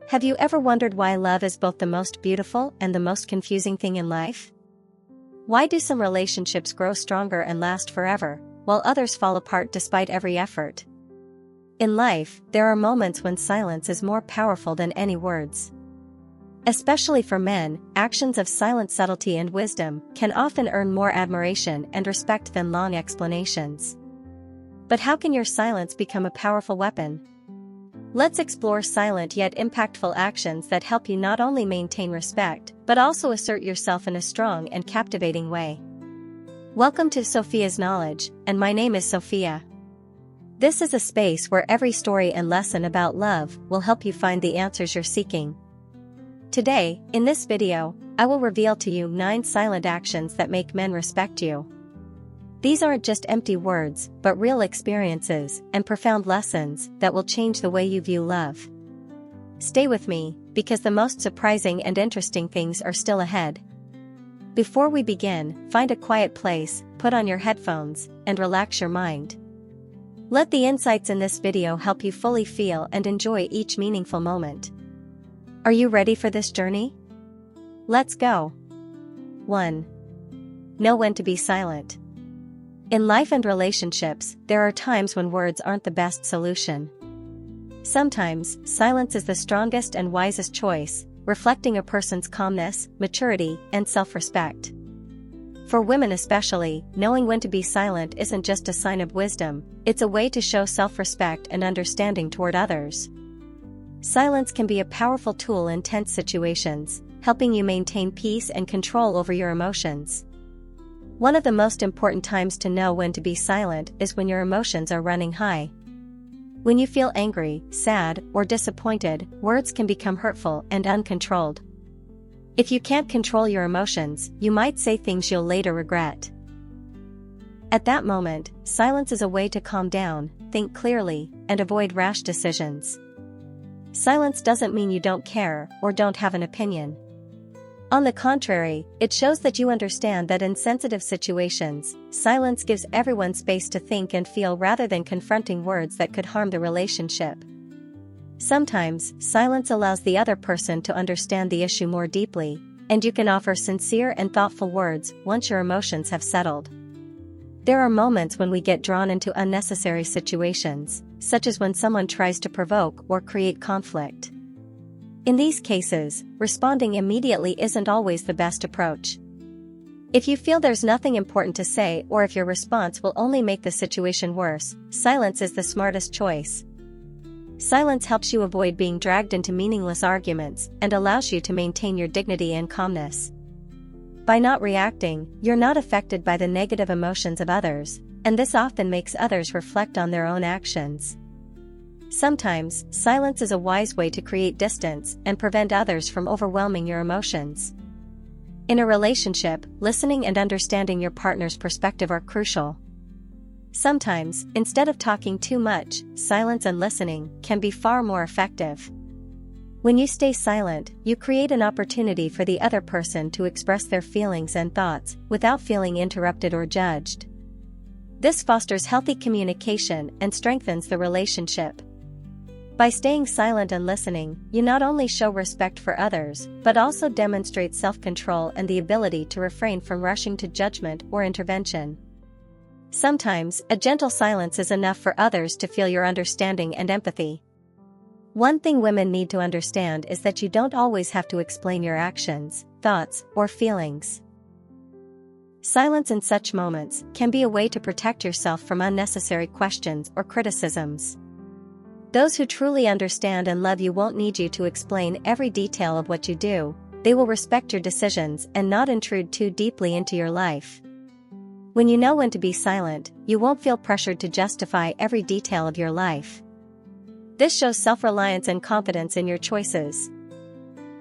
Have you ever wondered why love is both the most beautiful and the most confusing thing in life? Why do some relationships grow stronger and last forever, while others fall apart despite every effort? In life, there are moments when silence is more powerful than any words. Especially for men, actions of silent subtlety and wisdom can often earn more admiration and respect than long explanations. But how can your silence become a powerful weapon? Let's explore silent yet impactful actions that help you not only maintain respect, but also assert yourself in a strong and captivating way. Welcome to Sophia's Knowledge, and my name is Sophia. This is a space where every story and lesson about love will help you find the answers you're seeking. Today, in this video, I will reveal to you 9 silent actions that make men respect you. These aren't just empty words, but real experiences and profound lessons that will change the way you view love. Stay with me, because the most surprising and interesting things are still ahead. Before we begin, find a quiet place, put on your headphones, and relax your mind. Let the insights in this video help you fully feel and enjoy each meaningful moment. Are you ready for this journey? Let's go. 1. Know when to be silent. In life and relationships, there are times when words aren't the best solution. Sometimes, silence is the strongest and wisest choice, reflecting a person's calmness, maturity, and self-respect. For women especially, knowing when to be silent isn't just a sign of wisdom, it's a way to show self-respect and understanding toward others. Silence can be a powerful tool in tense situations, helping you maintain peace and control over your emotions. One of the most important times to know when to be silent is when your emotions are running high. When you feel angry, sad, or disappointed, words can become hurtful and uncontrolled. If you can't control your emotions, you might say things you'll later regret. At that moment, silence is a way to calm down, think clearly, and avoid rash decisions. Silence doesn't mean you don't care or don't have an opinion. On the contrary, it shows that you understand that in sensitive situations, silence gives everyone space to think and feel rather than confronting words that could harm the relationship. Sometimes, silence allows the other person to understand the issue more deeply, and you can offer sincere and thoughtful words once your emotions have settled. There are moments when we get drawn into unnecessary situations, such as when someone tries to provoke or create conflict. In these cases, responding immediately isn't always the best approach. If you feel there's nothing important to say or if your response will only make the situation worse, silence is the smartest choice. Silence helps you avoid being dragged into meaningless arguments and allows you to maintain your dignity and calmness. By not reacting, you're not affected by the negative emotions of others, and this often makes others reflect on their own actions. Sometimes, silence is a wise way to create distance and prevent others from overwhelming your emotions. In a relationship, listening and understanding your partner's perspective are crucial. Sometimes, instead of talking too much, silence and listening can be far more effective. When you stay silent, you create an opportunity for the other person to express their feelings and thoughts without feeling interrupted or judged. This fosters healthy communication and strengthens the relationship. By staying silent and listening, you not only show respect for others, but also demonstrate self-control and the ability to refrain from rushing to judgment or intervention. Sometimes, a gentle silence is enough for others to feel your understanding and empathy. One thing women need to understand is that you don't always have to explain your actions, thoughts, or feelings. Silence in such moments can be a way to protect yourself from unnecessary questions or criticisms. Those who truly understand and love you won't need you to explain every detail of what you do. They will respect your decisions and not intrude too deeply into your life. When you know when to be silent, you won't feel pressured to justify every detail of your life. This shows self-reliance and confidence in your choices.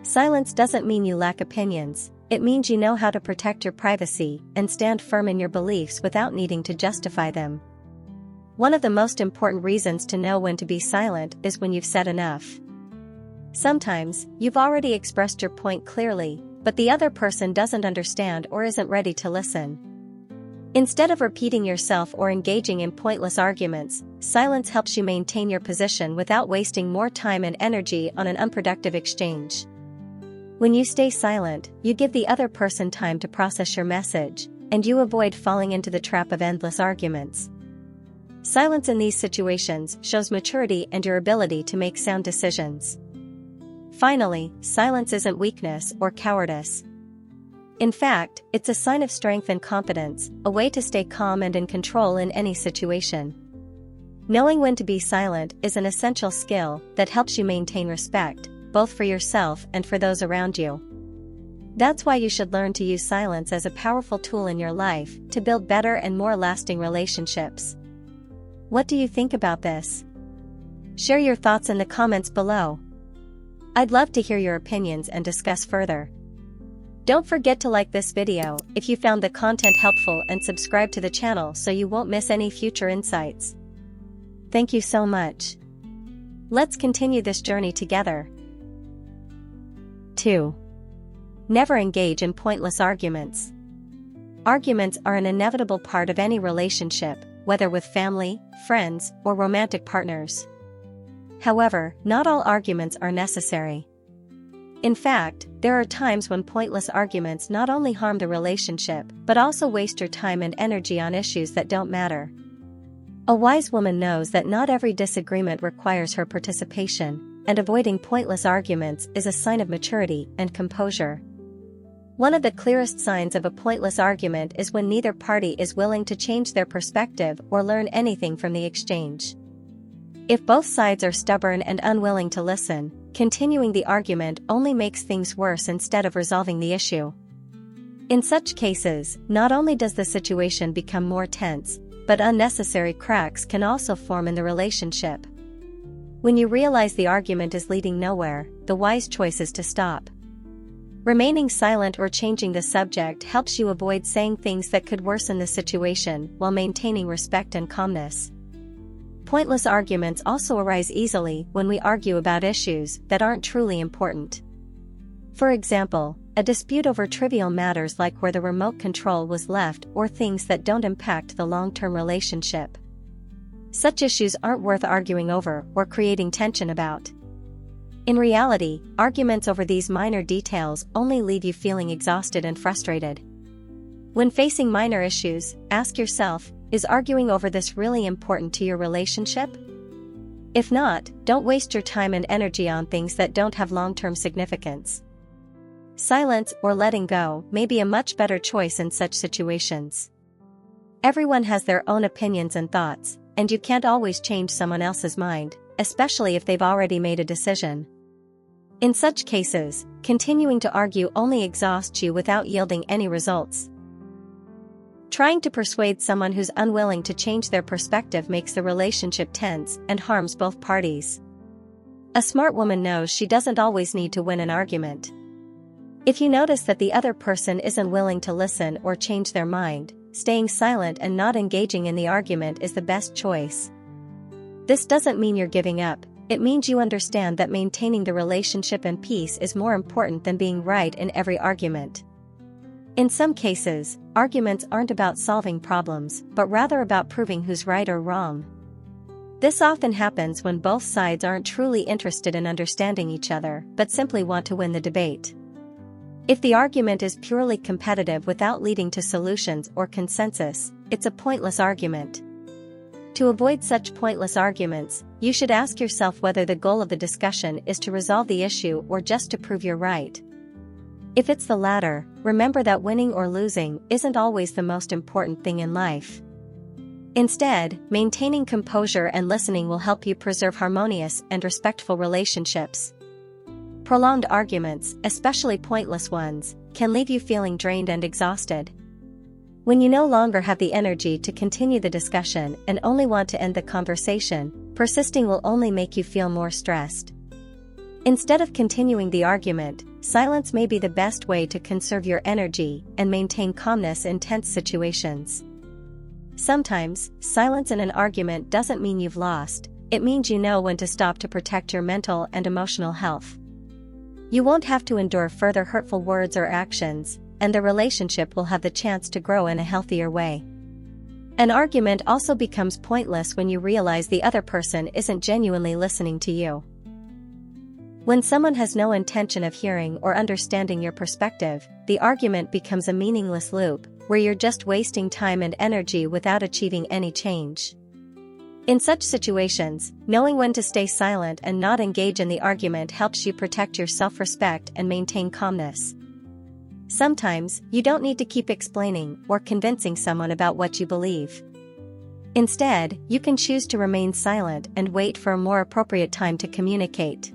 Silence doesn't mean you lack opinions, it means you know how to protect your privacy and stand firm in your beliefs without needing to justify them. One of the most important reasons to know when to be silent is when you've said enough. Sometimes, you've already expressed your point clearly, but the other person doesn't understand or isn't ready to listen. Instead of repeating yourself or engaging in pointless arguments, silence helps you maintain your position without wasting more time and energy on an unproductive exchange. When you stay silent, you give the other person time to process your message, and you avoid falling into the trap of endless arguments. Silence in these situations shows maturity and your ability to make sound decisions. Finally, silence isn't weakness or cowardice. In fact, it's a sign of strength and confidence, a way to stay calm and in control in any situation. Knowing when to be silent is an essential skill that helps you maintain respect, both for yourself and for those around you. That's why you should learn to use silence as a powerful tool in your life to build better and more lasting relationships. What do you think about this? Share your thoughts in the comments below. I'd love to hear your opinions and discuss further. Don't forget to like this video if you found the content helpful and subscribe to the channel so you won't miss any future insights. Thank you so much. Let's continue this journey together. 2. Never engage in pointless arguments. Arguments are an inevitable part of any relationship, whether with family, friends, or romantic partners. However, not all arguments are necessary. In fact, there are times when pointless arguments not only harm the relationship but also waste your time and energy on issues that don't matter. A wise woman knows that not every disagreement requires her participation, and avoiding pointless arguments is a sign of maturity and composure. One of the clearest signs of a pointless argument is when neither party is willing to change their perspective or learn anything from the exchange. If both sides are stubborn and unwilling to listen, continuing the argument only makes things worse instead of resolving the issue. In such cases, not only does the situation become more tense, but unnecessary cracks can also form in the relationship. When you realize the argument is leading nowhere, the wise choice is to stop. Remaining silent or changing the subject helps you avoid saying things that could worsen the situation while maintaining respect and calmness. Pointless arguments also arise easily when we argue about issues that aren't truly important. For example, a dispute over trivial matters like where the remote control was left or things that don't impact the long-term relationship. Such issues aren't worth arguing over or creating tension about. In reality, arguments over these minor details only leave you feeling exhausted and frustrated. When facing minor issues, ask yourself, is arguing over this really important to your relationship? If not, don't waste your time and energy on things that don't have long-term significance. Silence or letting go may be a much better choice in such situations. Everyone has their own opinions and thoughts, and you can't always change someone else's mind, especially if they've already made a decision. In such cases, continuing to argue only exhausts you without yielding any results. Trying to persuade someone who's unwilling to change their perspective makes the relationship tense and harms both parties. A smart woman knows she doesn't always need to win an argument. If you notice that the other person isn't willing to listen or change their mind, staying silent and not engaging in the argument is the best choice. This doesn't mean you're giving up, it means you understand that maintaining the relationship and peace is more important than being right in every argument. In some cases, arguments aren't about solving problems, but rather about proving who's right or wrong. This often happens when both sides aren't truly interested in understanding each other, but simply want to win the debate. If the argument is purely competitive without leading to solutions or consensus, it's a pointless argument. To avoid such pointless arguments, you should ask yourself whether the goal of the discussion is to resolve the issue or just to prove you're right. If it's the latter, remember that winning or losing isn't always the most important thing in life. Instead, maintaining composure and listening will help you preserve harmonious and respectful relationships. Prolonged arguments, especially pointless ones, can leave you feeling drained and exhausted. When you no longer have the energy to continue the discussion and only want to end the conversation, persisting will only make you feel more stressed. Instead of continuing the argument, silence may be the best way to conserve your energy and maintain calmness in tense situations. Sometimes, silence in an argument doesn't mean you've lost, it means you know when to stop to protect your mental and emotional health. You won't have to endure further hurtful words or actions, and the relationship will have the chance to grow in a healthier way. An argument also becomes pointless when you realize the other person isn't genuinely listening to you. When someone has no intention of hearing or understanding your perspective, the argument becomes a meaningless loop, where you're just wasting time and energy without achieving any change. In such situations, knowing when to stay silent and not engage in the argument helps you protect your self-respect and maintain calmness. Sometimes, you don't need to keep explaining or convincing someone about what you believe. Instead, you can choose to remain silent and wait for a more appropriate time to communicate.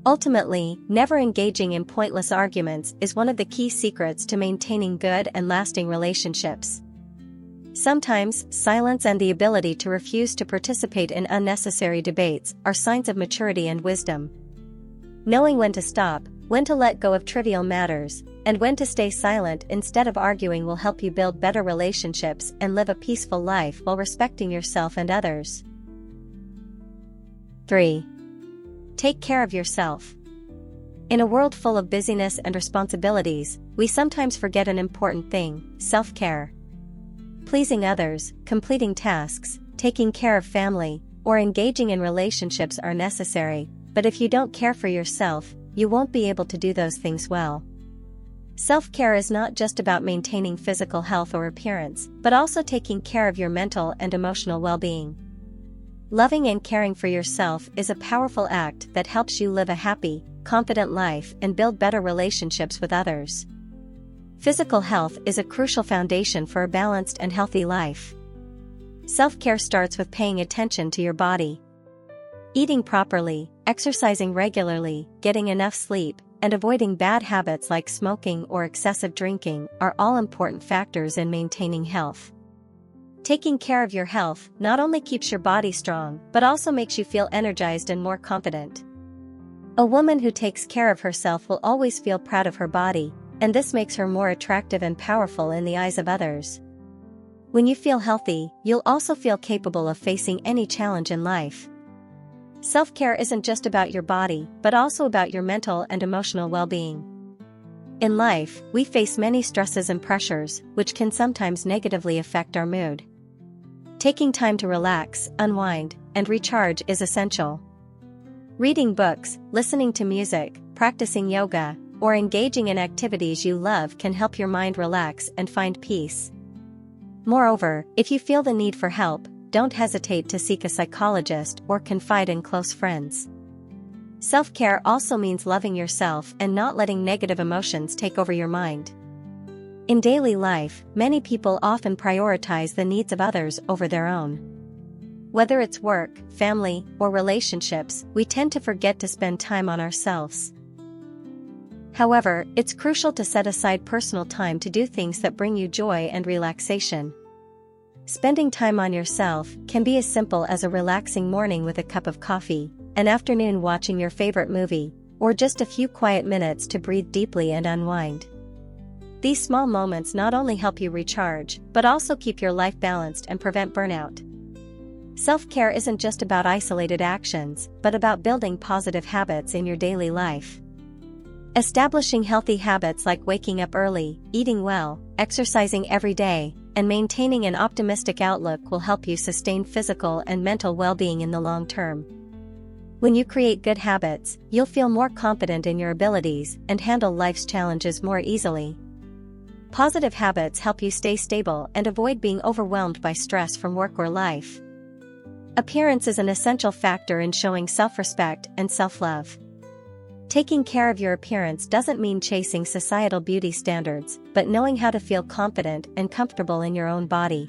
Ultimately, never engaging in pointless arguments is one of the key secrets to maintaining good and lasting relationships. Sometimes, silence and the ability to refuse to participate in unnecessary debates are signs of maturity and wisdom. Knowing when to stop, when to let go of trivial matters, and when to stay silent instead of arguing will help you build better relationships and live a peaceful life while respecting yourself and others. 3. Take care of yourself. In a world full of busyness and responsibilities, we sometimes forget an important thing: self-care. Pleasing others, completing tasks, taking care of family, or engaging in relationships are necessary, but if you don't care for yourself, you won't be able to do those things well. Self-care is not just about maintaining physical health or appearance, but also taking care of your mental and emotional well-being. Loving and caring for yourself is a powerful act that helps you live a happy, confident life and build better relationships with others. Physical health is a crucial foundation for a balanced and healthy life. Self-care starts with paying attention to your body. Eating properly, exercising regularly, getting enough sleep, and avoiding bad habits like smoking or excessive drinking are all important factors in maintaining health. Taking care of your health not only keeps your body strong, but also makes you feel energized and more confident. A woman who takes care of herself will always feel proud of her body, and this makes her more attractive and powerful in the eyes of others. When you feel healthy, you'll also feel capable of facing any challenge in life. Self-care isn't just about your body, but also about your mental and emotional well-being. In life, we face many stresses and pressures, which can sometimes negatively affect our mood. Taking time to relax, unwind, and recharge is essential. Reading books, listening to music, practicing yoga, or engaging in activities you love can help your mind relax and find peace. Moreover, if you feel the need for help, don't hesitate to seek a psychologist or confide in close friends. Self-care also means loving yourself and not letting negative emotions take over your mind. In daily life, many people often prioritize the needs of others over their own. Whether it's work, family, or relationships, we tend to forget to spend time on ourselves. However, it's crucial to set aside personal time to do things that bring you joy and relaxation. Spending time on yourself can be as simple as a relaxing morning with a cup of coffee, an afternoon watching your favorite movie, or just a few quiet minutes to breathe deeply and unwind. These small moments not only help you recharge, but also keep your life balanced and prevent burnout. Self-care isn't just about isolated actions, but about building positive habits in your daily life. Establishing healthy habits like waking up early, eating well, exercising every day, and maintaining an optimistic outlook will help you sustain physical and mental well-being in the long term. When you create good habits, you'll feel more confident in your abilities and handle life's challenges more easily. Positive habits help you stay stable and avoid being overwhelmed by stress from work or life. Appearance is an essential factor in showing self-respect and self-love. Taking care of your appearance doesn't mean chasing societal beauty standards, but knowing how to feel confident and comfortable in your own body.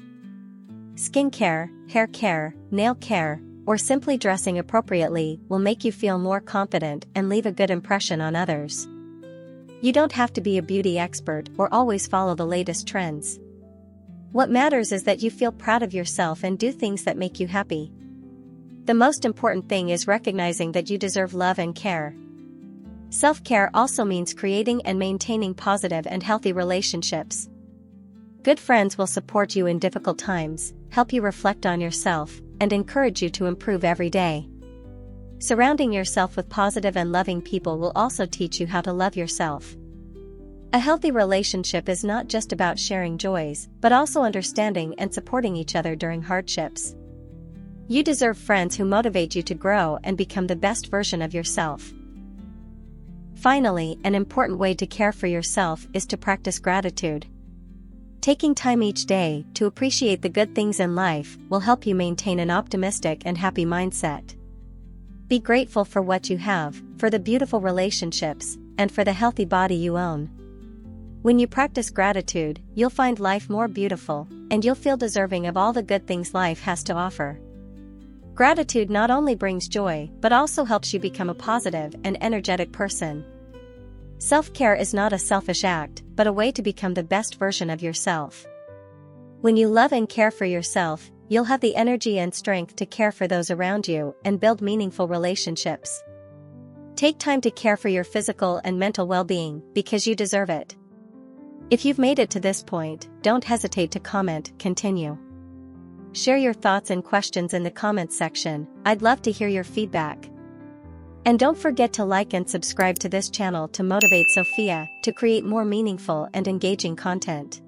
Skincare, hair care, nail care, or simply dressing appropriately will make you feel more confident and leave a good impression on others. You don't have to be a beauty expert or always follow the latest trends. What matters is that you feel proud of yourself and do things that make you happy. The most important thing is recognizing that you deserve love and care. Self-care also means creating and maintaining positive and healthy relationships. Good friends will support you in difficult times, help you reflect on yourself, and encourage you to improve every day. Surrounding yourself with positive and loving people will also teach you how to love yourself. A healthy relationship is not just about sharing joys, but also understanding and supporting each other during hardships. You deserve friends who motivate you to grow and become the best version of yourself. Finally, an important way to care for yourself is to practice gratitude. Taking time each day to appreciate the good things in life will help you maintain an optimistic and happy mindset. Be grateful for what you have, for the beautiful relationships, and for the healthy body you own. When you practice gratitude, you'll find life more beautiful, and you'll feel deserving of all the good things life has to offer. Gratitude not only brings joy, but also helps you become a positive and energetic person. Self-care is not a selfish act, but a way to become the best version of yourself. When you love and care for yourself, you'll have the energy and strength to care for those around you and build meaningful relationships. Take time to care for your physical and mental well-being, because you deserve it. If you've made it to this point, don't hesitate to comment, continue. Share your thoughts and questions in the comments section. I'd love to hear your feedback. And don't forget to like and subscribe to this channel to motivate Sophia to create more meaningful and engaging content.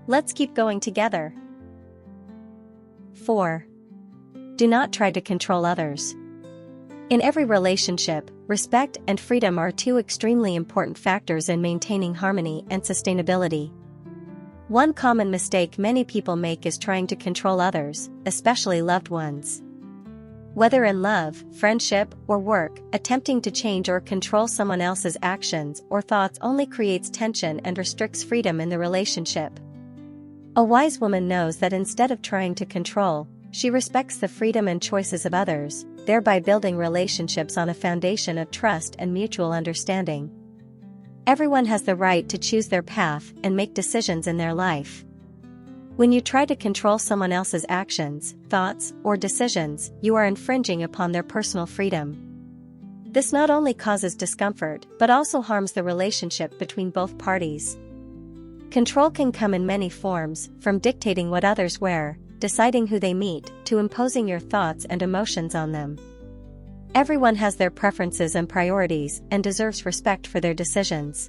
Let's keep going together. 4. Do not try to control others. In every relationship, respect and freedom are two extremely important factors in maintaining harmony and sustainability. One common mistake many people make is trying to control others, especially loved ones. Whether in love, friendship, or work, attempting to change or control someone else's actions or thoughts only creates tension and restricts freedom in the relationship. A wise woman knows that instead of trying to control, she respects the freedom and choices of others, thereby building relationships on a foundation of trust and mutual understanding. Everyone has the right to choose their path and make decisions in their life. When you try to control someone else's actions, thoughts, or decisions, you are infringing upon their personal freedom. This not only causes discomfort, but also harms the relationship between both parties. Control can come in many forms, from dictating what others wear, deciding who they meet, to imposing your thoughts and emotions on them. Everyone has their preferences and priorities and deserves respect for their decisions.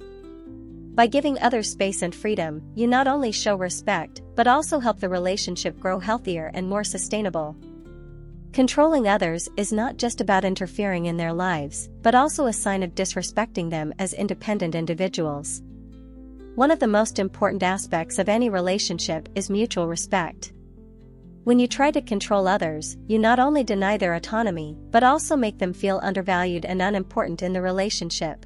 By giving others space and freedom, you not only show respect, but also help the relationship grow healthier and more sustainable. Controlling others is not just about interfering in their lives, but also a sign of disrespecting them as independent individuals. One of the most important aspects of any relationship is mutual respect. When you try to control others, you not only deny their autonomy, but also make them feel undervalued and unimportant in the relationship.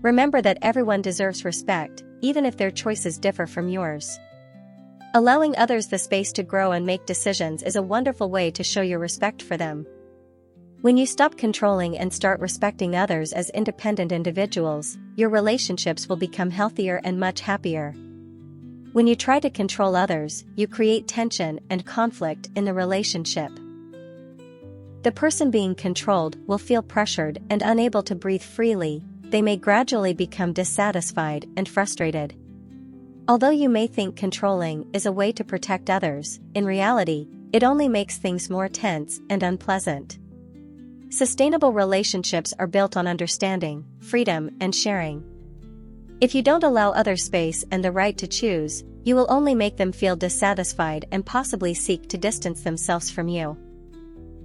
Remember that everyone deserves respect, even if their choices differ from yours. Allowing others the space to grow and make decisions is a wonderful way to show your respect for them. When you stop controlling and start respecting others as independent individuals, your relationships will become healthier and much happier. When you try to control others, you create tension and conflict in the relationship. The person being controlled will feel pressured and unable to breathe freely. They may gradually become dissatisfied and frustrated. Although you may think controlling is a way to protect others, in reality, it only makes things more tense and unpleasant. Sustainable relationships are built on understanding, freedom, and sharing. If you don't allow others space and the right to choose, you will only make them feel dissatisfied and possibly seek to distance themselves from you.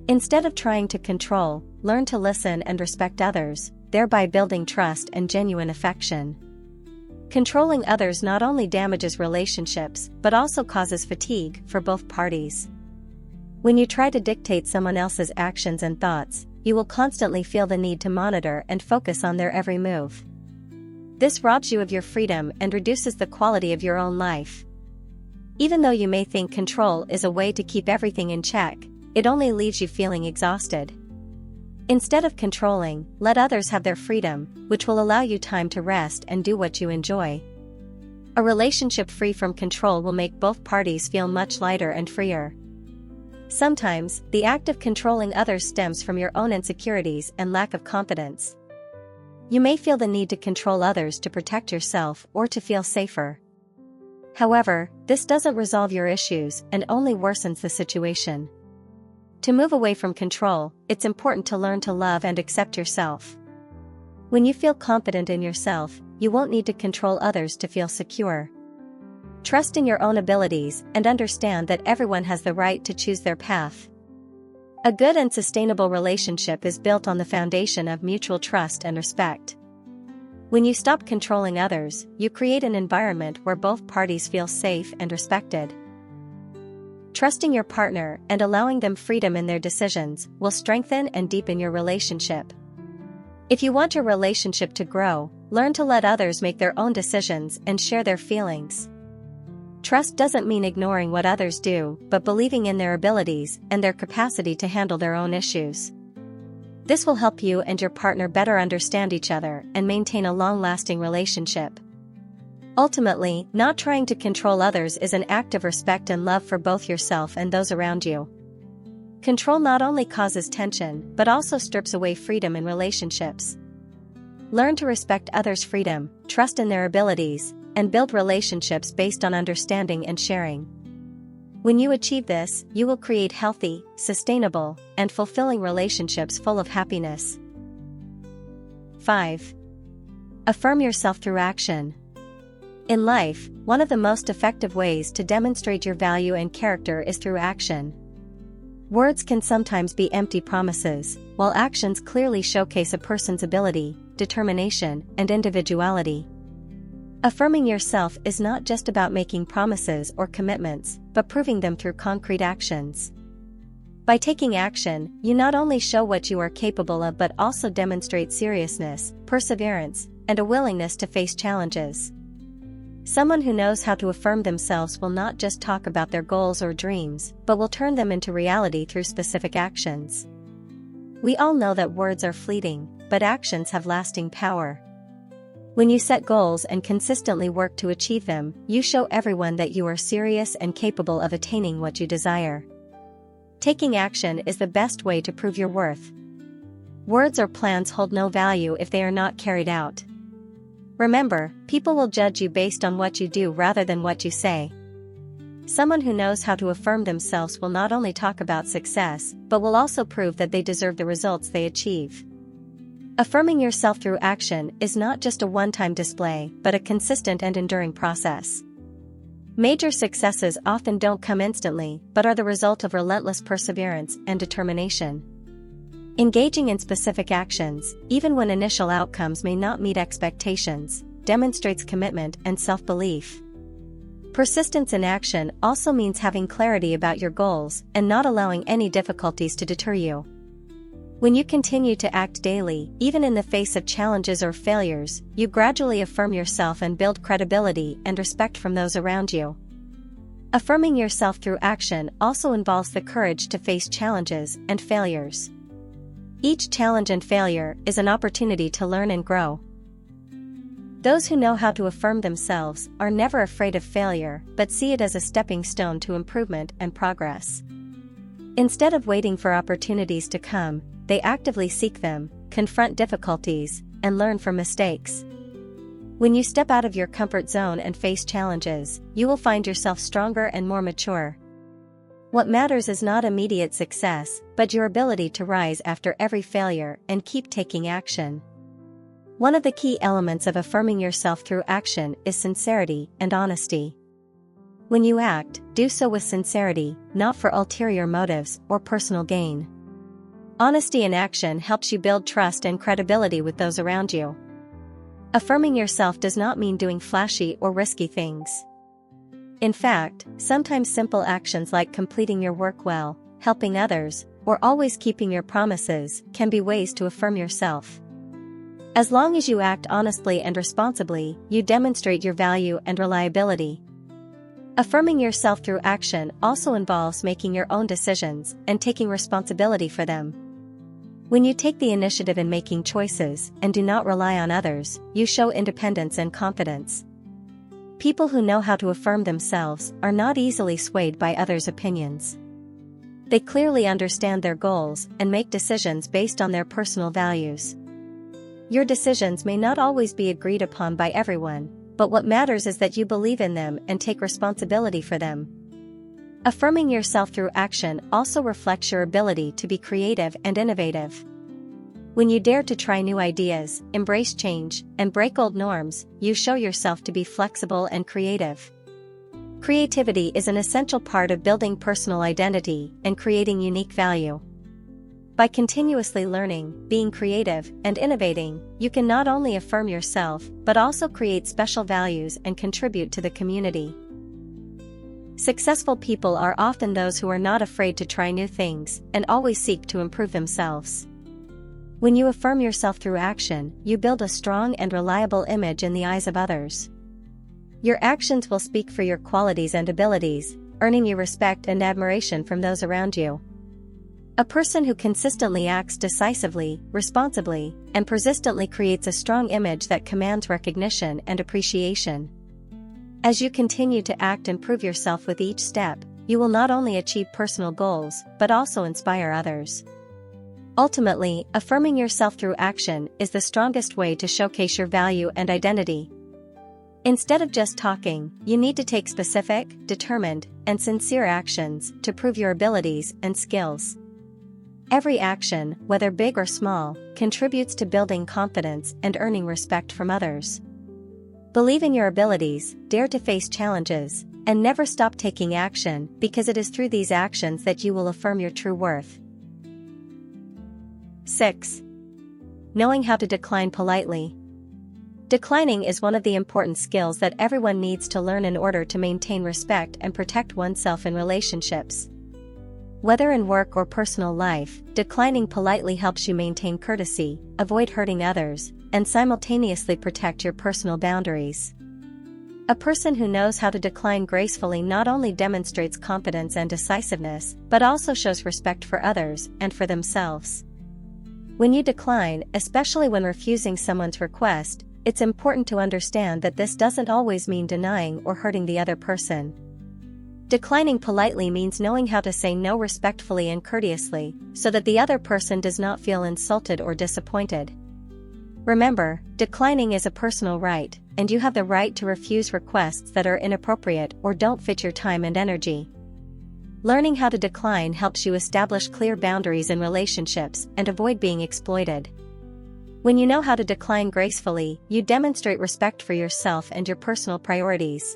Instead of trying to control, learn to listen and respect others, thereby building trust and genuine affection. Controlling others not only damages relationships, but also causes fatigue for both parties. When you try to dictate someone else's actions and thoughts, you will constantly feel the need to monitor and focus on their every move. This robs you of your freedom and reduces the quality of your own life. Even though you may think control is a way to keep everything in check, it only leaves you feeling exhausted. Instead of controlling, let others have their freedom, which will allow you time to rest and do what you enjoy. A relationship free from control will make both parties feel much lighter and freer. Sometimes, the act of controlling others stems from your own insecurities and lack of confidence. You may feel the need to control others to protect yourself or to feel safer. However, this doesn't resolve your issues and only worsens the situation. To move away from control, it's important to learn to love and accept yourself. When you feel confident in yourself, you won't need to control others to feel secure. Trust in your own abilities and understand that everyone has the right to choose their path. A good and sustainable relationship is built on the foundation of mutual trust and respect. When you stop controlling others, you create an environment where both parties feel safe and respected. Trusting your partner and allowing them freedom in their decisions will strengthen and deepen your relationship. If you want your relationship to grow, learn to let others make their own decisions and share their feelings. Trust doesn't mean ignoring what others do, but believing in their abilities and their capacity to handle their own issues. This will help you and your partner better understand each other and maintain a long-lasting relationship. Ultimately, not trying to control others is an act of respect and love for both yourself and those around you. Control not only causes tension, but also strips away freedom in relationships. Learn to respect others' freedom, trust in their abilities, and build relationships based on understanding and sharing. When you achieve this, you will create healthy, sustainable, and fulfilling relationships full of happiness. 5. Affirm yourself through action. In life, one of the most effective ways to demonstrate your value and character is through action. Words can sometimes be empty promises, while actions clearly showcase a person's ability, determination, and individuality. Affirming yourself is not just about making promises or commitments, but proving them through concrete actions. By taking action, you not only show what you are capable of but also demonstrate seriousness, perseverance, and a willingness to face challenges. Someone who knows how to affirm themselves will not just talk about their goals or dreams, but will turn them into reality through specific actions. We all know that words are fleeting, but actions have lasting power. When you set goals and consistently work to achieve them, you show everyone that you are serious and capable of attaining what you desire. Taking action is the best way to prove your worth. Words or plans hold no value if they are not carried out. Remember, people will judge you based on what you do rather than what you say. Someone who knows how to affirm themselves will not only talk about success, but will also prove that they deserve the results they achieve. Affirming yourself through action is not just a one-time display, but a consistent and enduring process. Major successes often don't come instantly, but are the result of relentless perseverance and determination. Engaging in specific actions, even when initial outcomes may not meet expectations, demonstrates commitment and self-belief. Persistence in action also means having clarity about your goals and not allowing any difficulties to deter you. When you continue to act daily, even in the face of challenges or failures, you gradually affirm yourself and build credibility and respect from those around you. Affirming yourself through action also involves the courage to face challenges and failures. Each challenge and failure is an opportunity to learn and grow. Those who know how to affirm themselves are never afraid of failure, but see it as a stepping stone to improvement and progress. Instead of waiting for opportunities to come, they actively seek them, confront difficulties, and learn from mistakes. When you step out of your comfort zone and face challenges, you will find yourself stronger and more mature. What matters is not immediate success, but your ability to rise after every failure and keep taking action. One of the key elements of affirming yourself through action is sincerity and honesty. When you act, do so with sincerity, not for ulterior motives or personal gain. Honesty in action helps you build trust and credibility with those around you. Affirming yourself does not mean doing flashy or risky things. In fact, sometimes simple actions like completing your work well, helping others, or always keeping your promises can be ways to affirm yourself. As long as you act honestly and responsibly, you demonstrate your value and reliability. Affirming yourself through action also involves making your own decisions and taking responsibility for them. When you take the initiative in making choices and do not rely on others, you show independence and confidence. People who know how to affirm themselves are not easily swayed by others' opinions. They clearly understand their goals and make decisions based on their personal values. Your decisions may not always be agreed upon by everyone, but what matters is that you believe in them and take responsibility for them. Affirming yourself through action also reflects your ability to be creative and innovative. When you dare to try new ideas, embrace change, and break old norms, you show yourself to be flexible and creative. Creativity is an essential part of building personal identity and creating unique value. By continuously learning, being creative, and innovating, you can not only affirm yourself but also create special values and contribute to the community. Successful people are often those who are not afraid to try new things and always seek to improve themselves. When you affirm yourself through action, you build a strong and reliable image in the eyes of others. Your actions will speak for your qualities and abilities, earning you respect and admiration from those around you. A person who consistently acts decisively, responsibly, and persistently creates a strong image that commands recognition and appreciation. As you continue to act and prove yourself with each step, you will not only achieve personal goals but also inspire others. Ultimately, affirming yourself through action is the strongest way to showcase your value and identity. Instead of just talking, you need to take specific, determined, and sincere actions to prove your abilities and skills. Every action, whether big or small, contributes to building confidence and earning respect from others. Believe in your abilities, dare to face challenges, and never stop taking action, because it is through these actions that you will affirm your true worth. 6. Knowing how to decline politely. Declining is one of the important skills that everyone needs to learn in order to maintain respect and protect oneself in relationships. Whether in work or personal life, declining politely helps you maintain courtesy, avoid hurting others, and simultaneously protect your personal boundaries. A person who knows how to decline gracefully not only demonstrates competence and decisiveness, but also shows respect for others and for themselves. When you decline, especially when refusing someone's request, it's important to understand that this doesn't always mean denying or hurting the other person. Declining politely means knowing how to say no respectfully and courteously, so that the other person does not feel insulted or disappointed. Remember, declining is a personal right, and you have the right to refuse requests that are inappropriate or don't fit your time and energy. Learning how to decline helps you establish clear boundaries in relationships and avoid being exploited. When you know how to decline gracefully, you demonstrate respect for yourself and your personal priorities.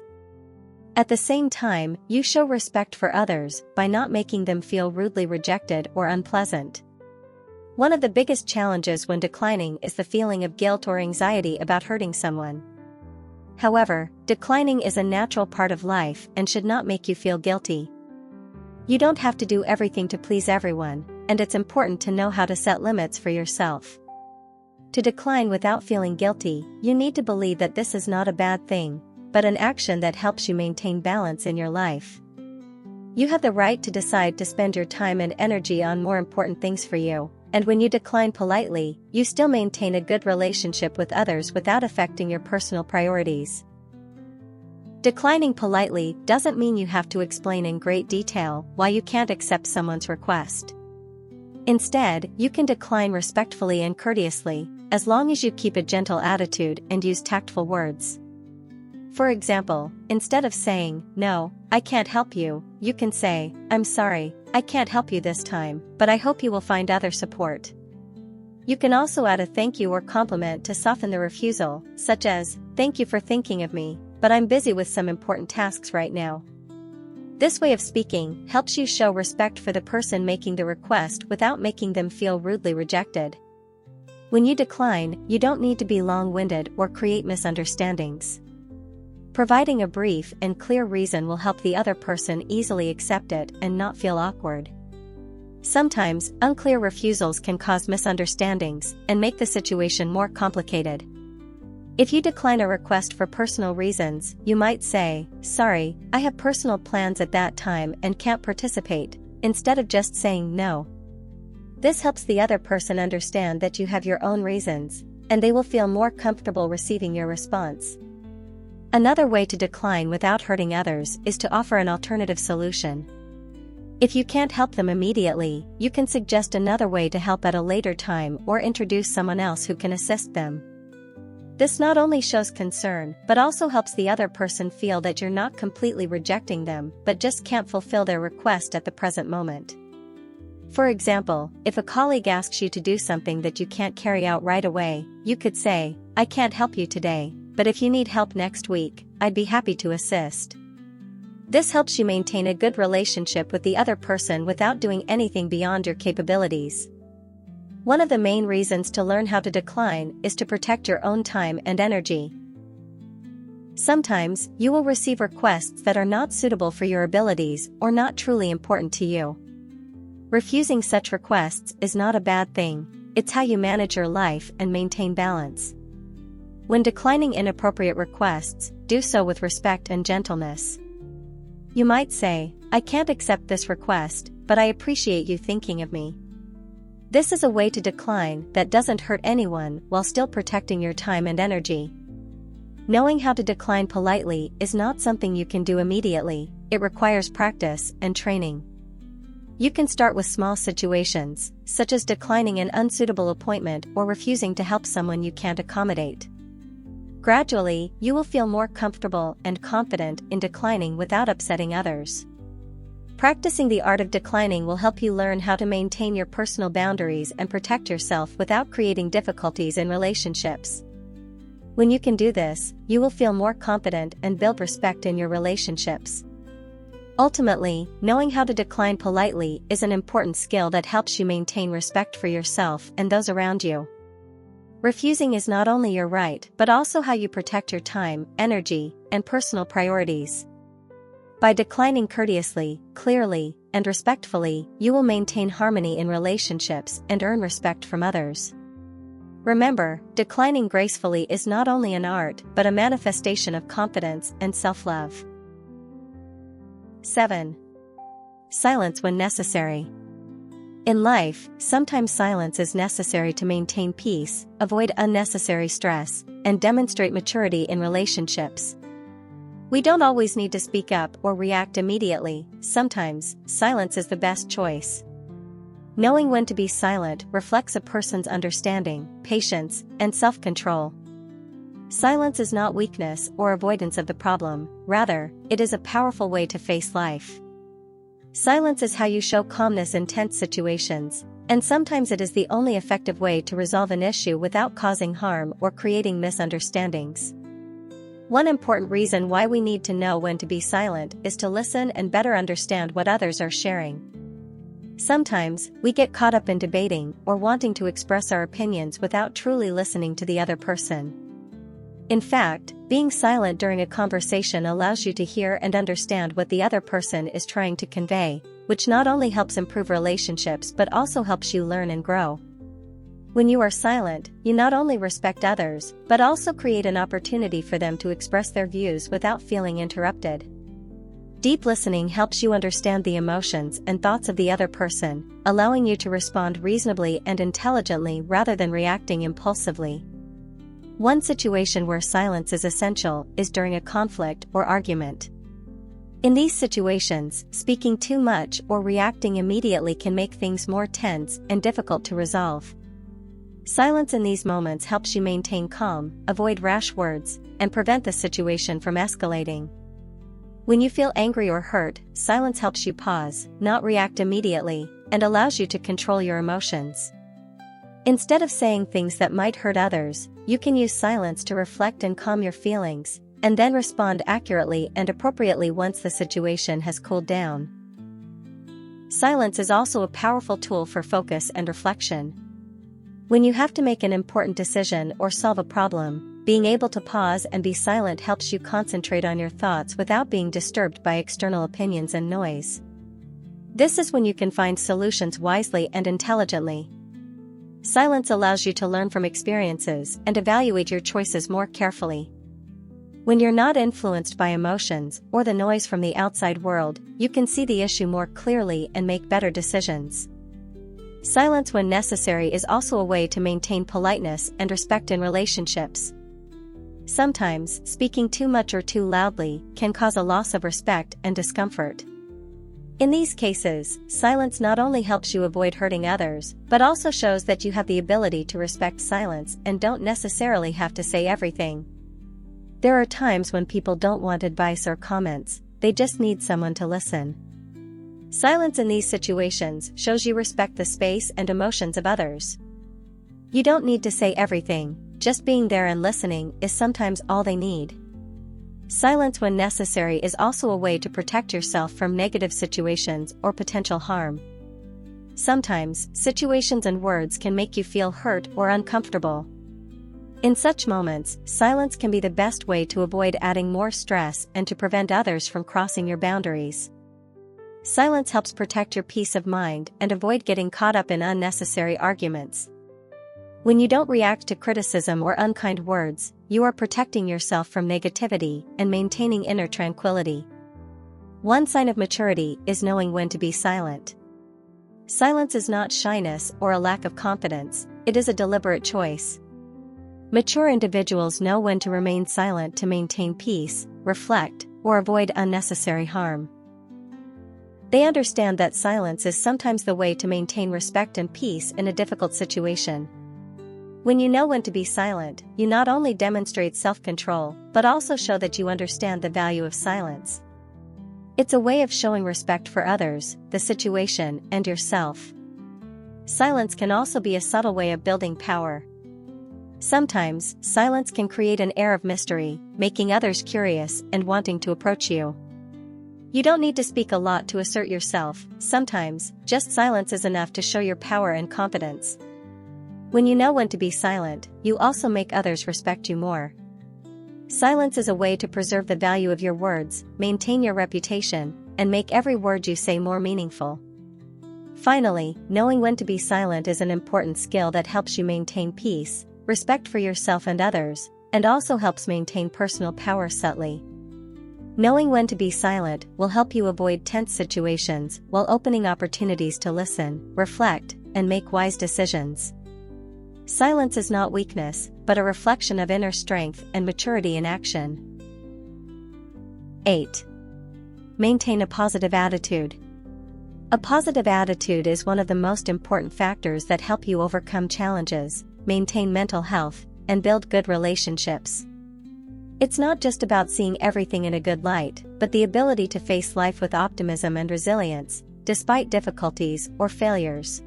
At the same time, you show respect for others by not making them feel rudely rejected or unpleasant. One of the biggest challenges when declining is the feeling of guilt or anxiety about hurting someone. However, declining is a natural part of life and should not make you feel guilty. You don't have to do everything to please everyone, and it's important to know how to set limits for yourself. To decline without feeling guilty, you need to believe that this is not a bad thing, but an action that helps you maintain balance in your life. You have the right to decide to spend your time and energy on more important things for you, and when you decline politely, you still maintain a good relationship with others without affecting your personal priorities. Declining politely doesn't mean you have to explain in great detail why you can't accept someone's request. Instead, you can decline respectfully and courteously, as long as you keep a gentle attitude and use tactful words. For example, instead of saying, "No, I can't help you," you can say, "I'm sorry, I can't help you this time, but I hope you will find other support." You can also add a thank you or compliment to soften the refusal, such as, "Thank you for thinking of me, but I'm busy with some important tasks right now." This way of speaking helps you show respect for the person making the request without making them feel rudely rejected. When you decline, you don't need to be long-winded or create misunderstandings. Providing a brief and clear reason will help the other person easily accept it and not feel awkward. Sometimes, unclear refusals can cause misunderstandings and make the situation more complicated. If you decline a request for personal reasons, you might say, "Sorry, I have personal plans at that time and can't participate," instead of just saying no. This helps the other person understand that you have your own reasons, and they will feel more comfortable receiving your response. Another way to decline without hurting others is to offer an alternative solution. If you can't help them immediately, you can suggest another way to help at a later time or introduce someone else who can assist them. This not only shows concern but also helps the other person feel that you're not completely rejecting them but just can't fulfill their request at the present moment. For example, if a colleague asks you to do something that you can't carry out right away, you could say, "I can't help you today, but if you need help next week, I'd be happy to assist." This helps you maintain a good relationship with the other person without doing anything beyond your capabilities. One of the main reasons to learn how to decline is to protect your own time and energy. Sometimes, you will receive requests that are not suitable for your abilities or not truly important to you. Refusing such requests is not a bad thing, it's how you manage your life and maintain balance. When declining inappropriate requests, do so with respect and gentleness. You might say, "I can't accept this request, but I appreciate you thinking of me." This is a way to decline that doesn't hurt anyone while still protecting your time and energy. Knowing how to decline politely is not something you can do immediately, it requires practice and training. You can start with small situations, such as declining an unsuitable appointment or refusing to help someone you can't accommodate. Gradually, you will feel more comfortable and confident in declining without upsetting others. Practicing the art of declining will help you learn how to maintain your personal boundaries and protect yourself without creating difficulties in relationships. When you can do this, you will feel more confident and build respect in your relationships. Ultimately, knowing how to decline politely is an important skill that helps you maintain respect for yourself and those around you. Refusing is not only your right but also how you protect your time, energy, and personal priorities. By declining courteously, clearly, and respectfully, you will maintain harmony in relationships and earn respect from others. Remember, declining gracefully is not only an art but a manifestation of confidence and self-love. 7. Silence when necessary. In life, sometimes silence is necessary to maintain peace, avoid unnecessary stress, and demonstrate maturity in relationships. We don't always need to speak up or react immediately, sometimes, silence is the best choice. Knowing when to be silent reflects a person's understanding, patience, and self-control. Silence is not weakness or avoidance of the problem, rather, it is a powerful way to face life. Silence is how you show calmness in tense situations, and sometimes it is the only effective way to resolve an issue without causing harm or creating misunderstandings. One important reason why we need to know when to be silent is to listen and better understand what others are sharing. Sometimes, we get caught up in debating or wanting to express our opinions without truly listening to the other person. In fact, being silent during a conversation allows you to hear and understand what the other person is trying to convey, which not only helps improve relationships but also helps you learn and grow. When you are silent, you not only respect others, but also create an opportunity for them to express their views without feeling interrupted. Deep listening helps you understand the emotions and thoughts of the other person, allowing you to respond reasonably and intelligently rather than reacting impulsively. One situation where silence is essential is during a conflict or argument. In these situations, speaking too much or reacting immediately can make things more tense and difficult to resolve. Silence in these moments helps you maintain calm, avoid rash words, and prevent the situation from escalating. When you feel angry or hurt, silence helps you pause, not react immediately, and allows you to control your emotions. Instead of saying things that might hurt others, you can use silence to reflect and calm your feelings, and then respond accurately and appropriately once the situation has cooled down. Silence is also a powerful tool for focus and reflection. When you have to make an important decision or solve a problem, being able to pause and be silent helps you concentrate on your thoughts without being disturbed by external opinions and noise. This is when you can find solutions wisely and intelligently. Silence allows you to learn from experiences and evaluate your choices more carefully. When you're not influenced by emotions or the noise from the outside world, you can see the issue more clearly and make better decisions. Silence when necessary is also a way to maintain politeness and respect in relationships. Sometimes, speaking too much or too loudly can cause a loss of respect and discomfort. In these cases, silence not only helps you avoid hurting others, but also shows that you have the ability to respect silence and don't necessarily have to say everything. There are times when people don't want advice or comments, they just need someone to listen. Silence in these situations shows you respect the space and emotions of others. You don't need to say everything, just being there and listening is sometimes all they need. Silence when necessary is also a way to protect yourself from negative situations or potential harm. Sometimes, situations and words can make you feel hurt or uncomfortable. In such moments, silence can be the best way to avoid adding more stress and to prevent others from crossing your boundaries. Silence helps protect your peace of mind and avoid getting caught up in unnecessary arguments. When you don't react to criticism or unkind words, you are protecting yourself from negativity and maintaining inner tranquility. One sign of maturity is knowing when to be silent. Silence is not shyness or a lack of confidence, it is a deliberate choice. Mature individuals know when to remain silent to maintain peace, reflect, or avoid unnecessary harm. They understand that silence is sometimes the way to maintain respect and peace in a difficult situation. When you know when to be silent, you not only demonstrate self-control, but also show that you understand the value of silence. It's a way of showing respect for others, the situation, and yourself. Silence can also be a subtle way of building power. Sometimes, silence can create an air of mystery, making others curious and wanting to approach you. You don't need to speak a lot to assert yourself, sometimes, just silence is enough to show your power and confidence. When you know when to be silent, you also make others respect you more. Silence is a way to preserve the value of your words, maintain your reputation, and make every word you say more meaningful. Finally, knowing when to be silent is an important skill that helps you maintain peace, respect for yourself and others, and also helps maintain personal power subtly. Knowing when to be silent will help you avoid tense situations while opening opportunities to listen, reflect, and make wise decisions. Silence is not weakness, but a reflection of inner strength and maturity in action. 8. Maintain a positive attitude. A positive attitude is one of the most important factors that help you overcome challenges, maintain mental health, and build good relationships. It's not just about seeing everything in a good light, but the ability to face life with optimism and resilience, despite difficulties or failures.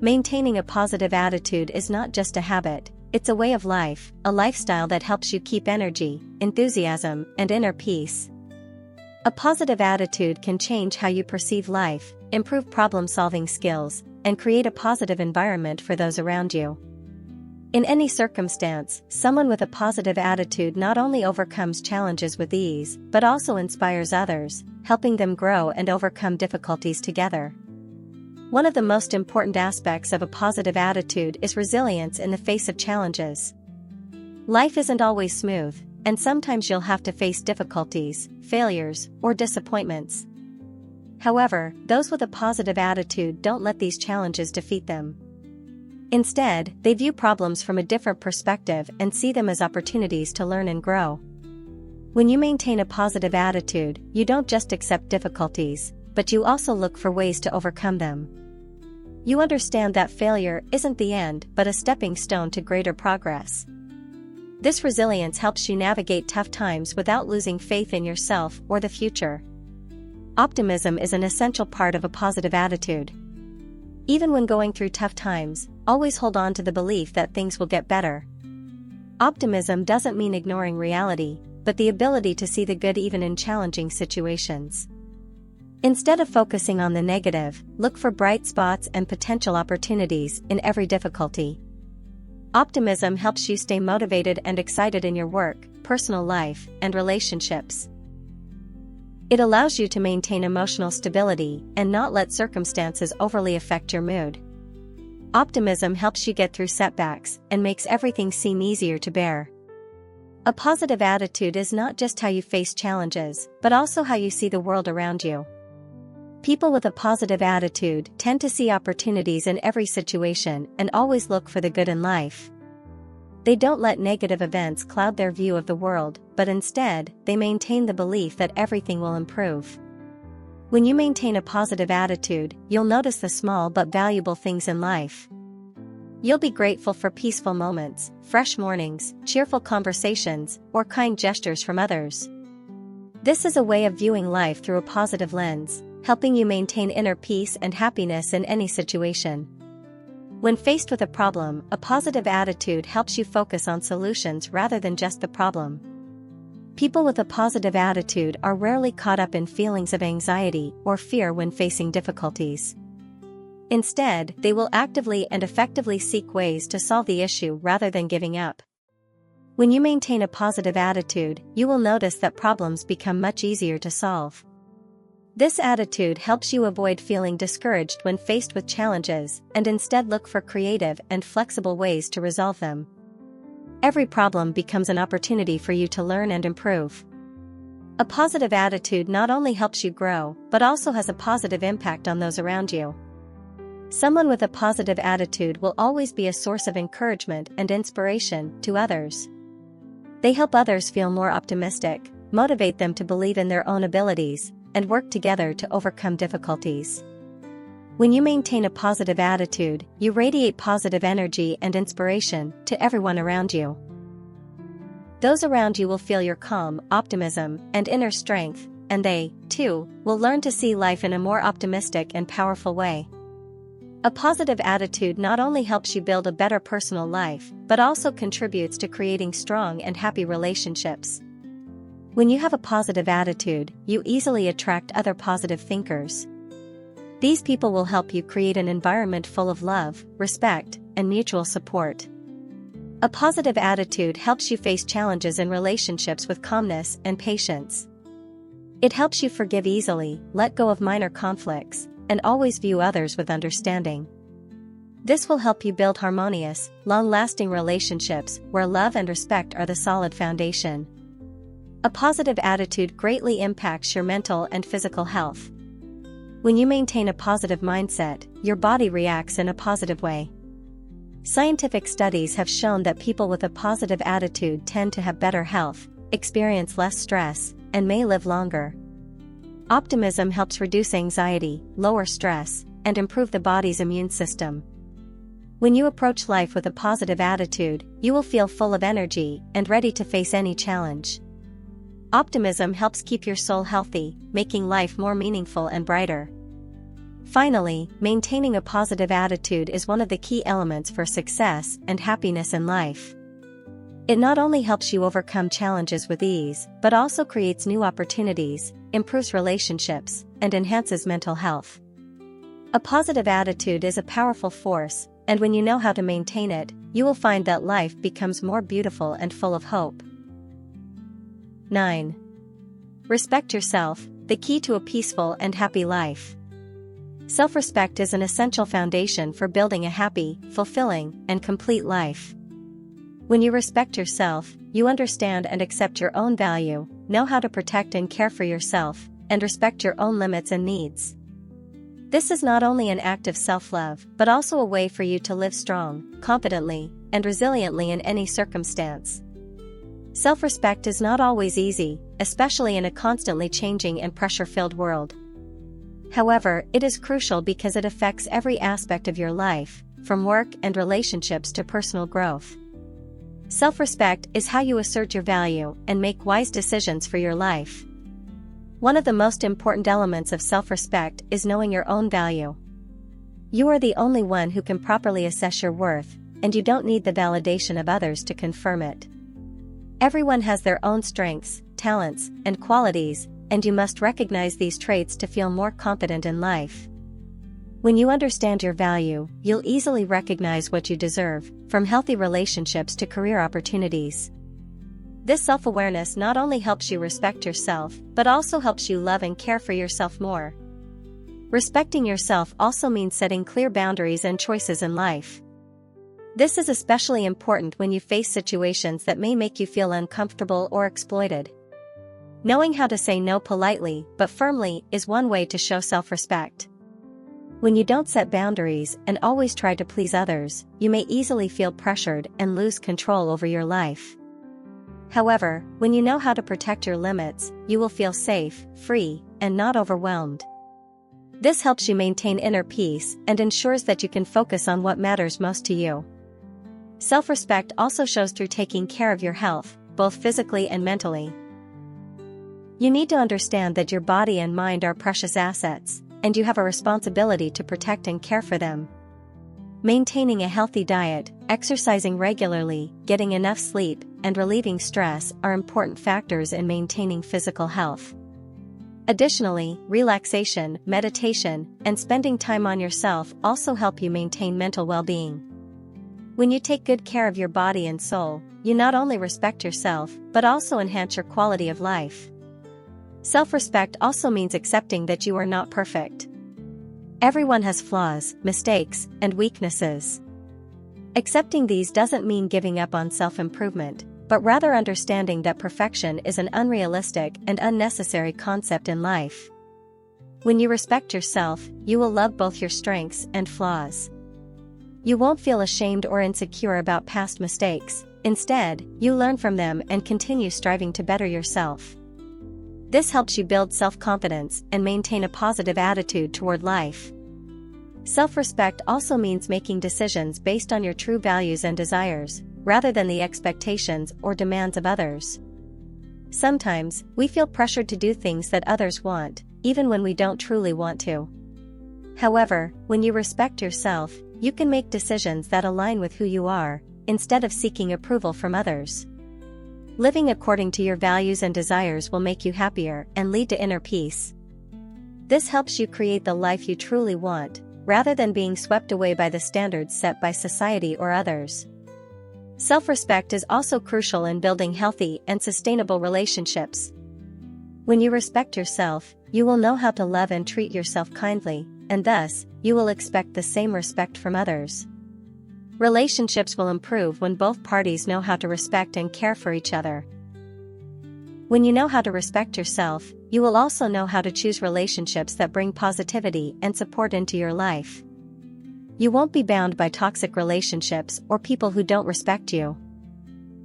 Maintaining a positive attitude is not just a habit, it's a way of life, a lifestyle that helps you keep energy, enthusiasm, and inner peace. A positive attitude can change how you perceive life, improve problem-solving skills, and create a positive environment for those around you. In any circumstance, someone with a positive attitude not only overcomes challenges with ease, but also inspires others, helping them grow and overcome difficulties together. One of the most important aspects of a positive attitude is resilience in the face of challenges. Life isn't always smooth, and sometimes you'll have to face difficulties, failures, or disappointments. However, those with a positive attitude don't let these challenges defeat them. Instead, they view problems from a different perspective and see them as opportunities to learn and grow. When you maintain a positive attitude, you don't just accept difficulties, but you also look for ways to overcome them. You understand that failure isn't the end but a stepping stone to greater progress. This resilience helps you navigate tough times without losing faith in yourself or the future. Optimism is an essential part of a positive attitude. Even when going through tough times, always hold on to the belief that things will get better. Optimism doesn't mean ignoring reality, but the ability to see the good even in challenging situations. Instead of focusing on the negative, look for bright spots and potential opportunities in every difficulty. Optimism helps you stay motivated and excited in your work, personal life, and relationships. It allows you to maintain emotional stability and not let circumstances overly affect your mood. Optimism helps you get through setbacks and makes everything seem easier to bear. A positive attitude is not just how you face challenges, but also how you see the world around you. People with a positive attitude tend to see opportunities in every situation and always look for the good in life. They don't let negative events cloud their view of the world, but instead, they maintain the belief that everything will improve. When you maintain a positive attitude, you'll notice the small but valuable things in life. You'll be grateful for peaceful moments, fresh mornings, cheerful conversations, or kind gestures from others. This is a way of viewing life through a positive lens, helping you maintain inner peace and happiness in any situation. When faced with a problem, a positive attitude helps you focus on solutions rather than just the problem. People with a positive attitude are rarely caught up in feelings of anxiety or fear when facing difficulties. Instead, they will actively and effectively seek ways to solve the issue rather than giving up. When you maintain a positive attitude, you will notice that problems become much easier to solve. This attitude helps you avoid feeling discouraged when faced with challenges and instead look for creative and flexible ways to resolve them. Every problem becomes an opportunity for you to learn and improve. A positive attitude not only helps you grow, but also has a positive impact on those around you. Someone with a positive attitude will always be a source of encouragement and inspiration to others. They help others feel more optimistic, motivate them to believe in their own abilities, and work together to overcome difficulties. When you maintain a positive attitude, you radiate positive energy and inspiration to everyone around you. Those around you will feel your calm, optimism, and inner strength, and they, too, will learn to see life in a more optimistic and powerful way. A positive attitude not only helps you build a better personal life, but also contributes to creating strong and happy relationships. When you have a positive attitude, you easily attract other positive thinkers. These people will help you create an environment full of love, respect, and mutual support. A positive attitude helps you face challenges in relationships with calmness and patience. It helps you forgive easily, let go of minor conflicts, and always view others with understanding. This will help you build harmonious, long-lasting relationships where love and respect are the solid foundation. A positive attitude greatly impacts your mental and physical health. When you maintain a positive mindset, your body reacts in a positive way. Scientific studies have shown that people with a positive attitude tend to have better health, experience less stress, and may live longer. Optimism helps reduce anxiety, lower stress, and improve the body's immune system. When you approach life with a positive attitude, you will feel full of energy and ready to face any challenge. Optimism helps keep your soul healthy, making life more meaningful and brighter. Finally, maintaining a positive attitude is one of the key elements for success and happiness in life. It not only helps you overcome challenges with ease, but also creates new opportunities, improves relationships, and enhances mental health. A positive attitude is a powerful force, and when you know how to maintain it, you will find that life becomes more beautiful and full of hope. 9. Respect yourself, the key to a peaceful and happy life. Self-respect is an essential foundation for building a happy, fulfilling, and complete life. When you respect yourself, you understand and accept your own value, know how to protect and care for yourself, and respect your own limits and needs. This is not only an act of self-love, but also a way for you to live strong, confidently, and resiliently in any circumstance. Self-respect is not always easy, especially in a constantly changing and pressure-filled world. However, it is crucial because it affects every aspect of your life, from work and relationships to personal growth. Self-respect is how you assert your value and make wise decisions for your life. One of the most important elements of self-respect is knowing your own value. You are the only one who can properly assess your worth, and you don't need the validation of others to confirm it. Everyone has their own strengths, talents, and qualities, and you must recognize these traits to feel more confident in life. When you understand your value, you'll easily recognize what you deserve, from healthy relationships to career opportunities. This self-awareness not only helps you respect yourself, but also helps you love and care for yourself more. Respecting yourself also means setting clear boundaries and choices in life. This is especially important when you face situations that may make you feel uncomfortable or exploited. Knowing how to say no politely but firmly is one way to show self-respect. When you don't set boundaries and always try to please others, you may easily feel pressured and lose control over your life. However, when you know how to protect your limits, you will feel safe, free, and not overwhelmed. This helps you maintain inner peace and ensures that you can focus on what matters most to you. Self-respect also shows through taking care of your health, both physically and mentally. You need to understand that your body and mind are precious assets, and you have a responsibility to protect and care for them. Maintaining a healthy diet, exercising regularly, getting enough sleep, and relieving stress are important factors in maintaining physical health. Additionally, relaxation, meditation, and spending time on yourself also help you maintain mental well-being. When you take good care of your body and soul, you not only respect yourself, but also enhance your quality of life. Self-respect also means accepting that you are not perfect. Everyone has flaws, mistakes, and weaknesses. Accepting these doesn't mean giving up on self-improvement, but rather understanding that perfection is an unrealistic and unnecessary concept in life. When you respect yourself, you will love both your strengths and flaws. You won't feel ashamed or insecure about past mistakes. Instead, you learn from them and continue striving to better yourself. This helps you build self-confidence and maintain a positive attitude toward life. Self-respect also means making decisions based on your true values and desires, rather than the expectations or demands of others. Sometimes, we feel pressured to do things that others want, even when we don't truly want to. However, when you respect yourself, you can make decisions that align with who you are, instead of seeking approval from others. Living according to your values and desires will make you happier and lead to inner peace. This helps you create the life you truly want, rather than being swept away by the standards set by society or others. Self-respect is also crucial in building healthy and sustainable relationships. When you respect yourself, you will know how to love and treat yourself kindly, and thus, you will expect the same respect from others. Relationships will improve when both parties know how to respect and care for each other. When you know how to respect yourself, you will also know how to choose relationships that bring positivity and support into your life. You won't be bound by toxic relationships or people who don't respect you.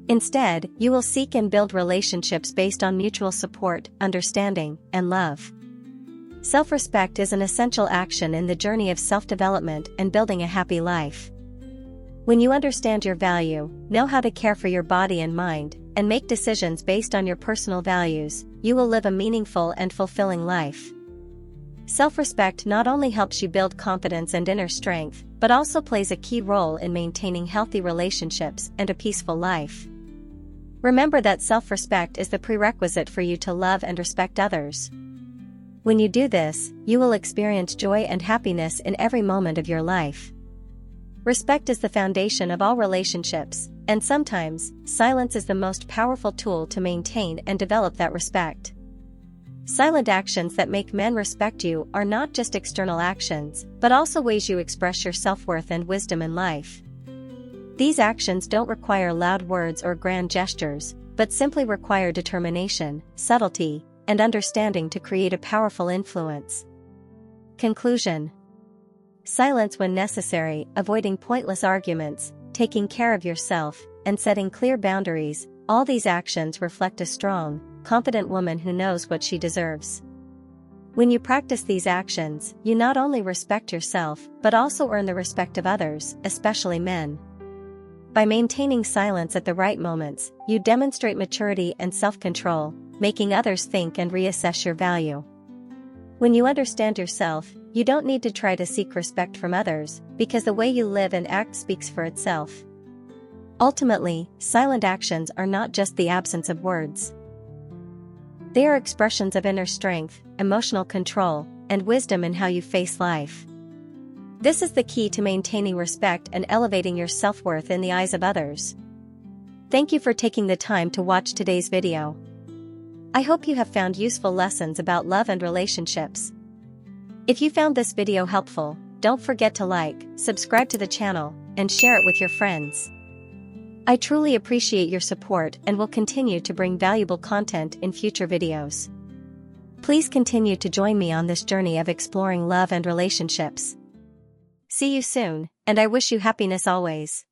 Instead, you will seek and build relationships based on mutual support, understanding, and love. Self-respect is an essential action in the journey of self-development and building a happy life. When you understand your value, know how to care for your body and mind, and make decisions based on your personal values, you will live a meaningful and fulfilling life. Self-respect not only helps you build confidence and inner strength, but also plays a key role in maintaining healthy relationships and a peaceful life. Remember that self-respect is the prerequisite for you to love and respect others. When you do this, you will experience joy and happiness in every moment of your life. Respect is the foundation of all relationships, and sometimes, silence is the most powerful tool to maintain and develop that respect. Silent actions that make men respect you are not just external actions, but also ways you express your self-worth and wisdom in life. These actions don't require loud words or grand gestures, but simply require determination, subtlety, and understanding to create a powerful influence. Conclusion: silence when necessary, avoiding pointless arguments, taking care of yourself, and setting clear boundaries, all these actions reflect a strong, confident woman who knows what she deserves. When you practice these actions, you not only respect yourself, but also earn the respect of others, especially men. By maintaining silence at the right moments, you demonstrate maturity and self-control, making others think and reassess your value. When you understand yourself, you don't need to try to seek respect from others, because the way you live and act speaks for itself. Ultimately, silent actions are not just the absence of words. They are expressions of inner strength, emotional control, and wisdom in how you face life. This is the key to maintaining respect and elevating your self-worth in the eyes of others. Thank you for taking the time to watch today's video. I hope you have found useful lessons about love and relationships. If you found this video helpful, don't forget to like, subscribe to the channel, and share it with your friends. I truly appreciate your support and will continue to bring valuable content in future videos. Please continue to join me on this journey of exploring love and relationships. See you soon, and I wish you happiness always.